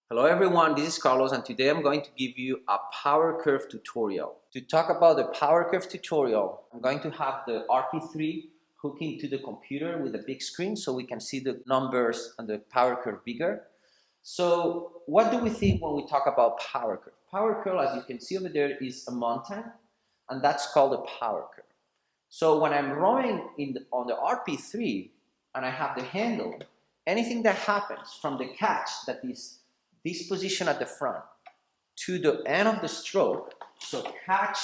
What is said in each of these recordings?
Hello everyone, this is Carlos and today I'm going to give you a power curve tutorial. To talk about the power curve tutorial, I'm going to have the RP3 hooked into the computer with a big screen so we can see the numbers and the power curve bigger. So what do we think when we talk about power curve? Power curve, as you can see over there, is a mountain and that's called a power curve. So when I'm rowing on the RP3 and I have the handle, anything that happens from the catch, that is this position at the front, to the end of the stroke, so catch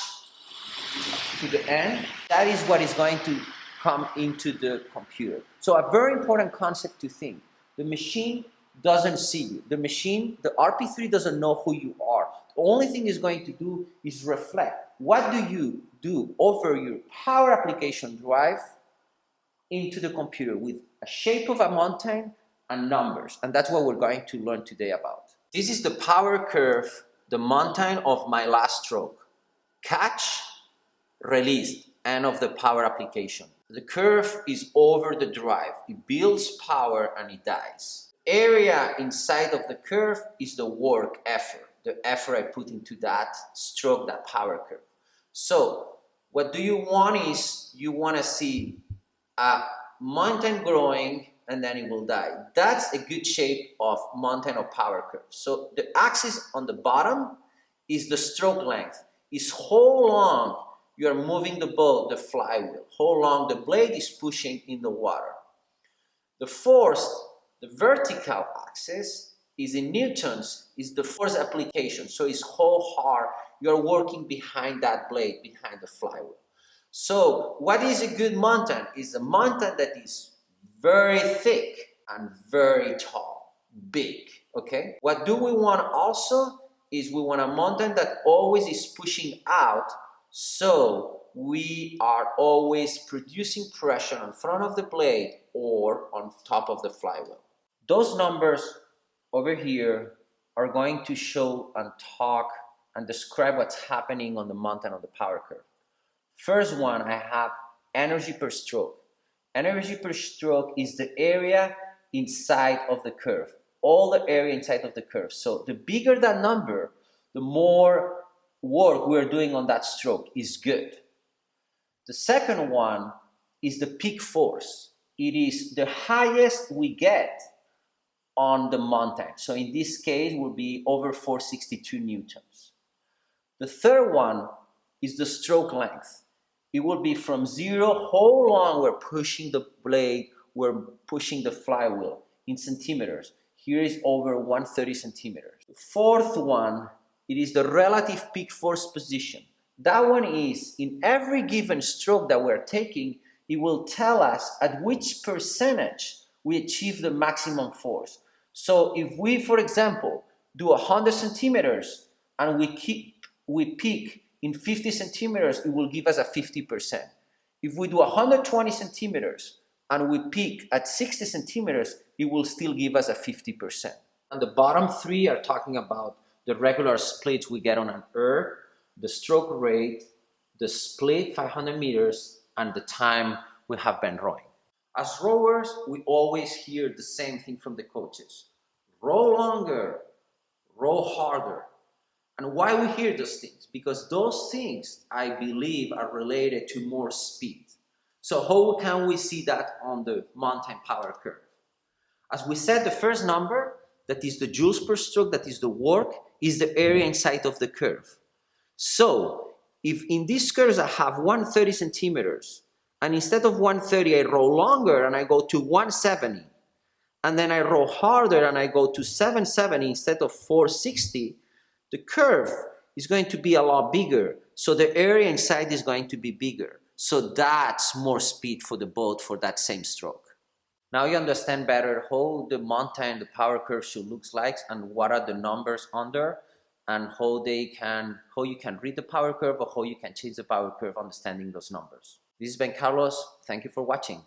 to the end, that is what is going to come into the computer. So a very important concept to think. The machine doesn't see you. The machine, the RP3 doesn't know who you are. The only thing it's going to do is reflect. What do you do over your power application drive into the computer with a shape of a mountain and numbers, and that's what we're going to learn today about. This is the power curve, the mountain of my last stroke. Catch, released, end of the power application. The curve is over the drive. It builds power and it dies. Area inside of the curve is the work effort, the effort I put into that stroke, that power curve. So what do you want is, you want to see a mountain growing and then it will die. That's a good shape of mountain or power curve. So the axis on the bottom is the stroke length. Is how long you are moving the boat, the flywheel, how long the blade is pushing in the water. The force, the vertical axis, is in newtons, is the force application. So it's how hard you are working behind that blade, behind the flywheel. So what is a good mountain? Is a mountain that is very thick and very tall, big, okay? What do we want also is we want a mountain that always is pushing out, so we are always producing pressure in front of the blade or on top of the flywheel. Those numbers over here are going to show and talk and describe what's happening on the mountain of the power curve. First one, I have energy per stroke. Energy per stroke is the area inside of the curve, all the area inside of the curve. So the bigger that number, the more work we're doing on that stroke is good. The second one is the peak force. It is the highest we get on the mountain. So in this case, will be over 462 newtons. The third one is the stroke length. It will be from zero, how long we're pushing the blade, we're pushing the flywheel in centimeters. Here is over 130 centimeters. The fourth one, it is the relative peak force position. That one is, in every given stroke that we're taking, it will tell us at which percentage we achieve the maximum force. So if we, for example, do 100 centimeters and we peak in 50 centimeters, it will give us a 50%. If we do 120 centimeters and we peak at 60 centimeters, it will still give us a 50%. And the bottom three are talking about the regular splits we get on an erg, the stroke rate, the split 500 meters, and the time we have been rowing. As rowers, we always hear the same thing from the coaches. Row longer, row harder. And why we hear those things? Because those things, I believe, are related to more speed. So how can we see that on the mountain power curve? As we said, the first number, that is the joules per stroke, that is the work, is the area inside of the curve. So if in these curves I have 130 centimeters, and instead of 130 I row longer and I go to 170, and then I row harder and I go to 770 instead of 460, the curve is going to be a lot bigger, so the area inside is going to be bigger. So that's more speed for the boat for that same stroke. Now you understand better how the mountain, the power curve should look like, and what are the numbers under, and how you can read the power curve or how you can change the power curve understanding those numbers. This has been Carlos. Thank you for watching.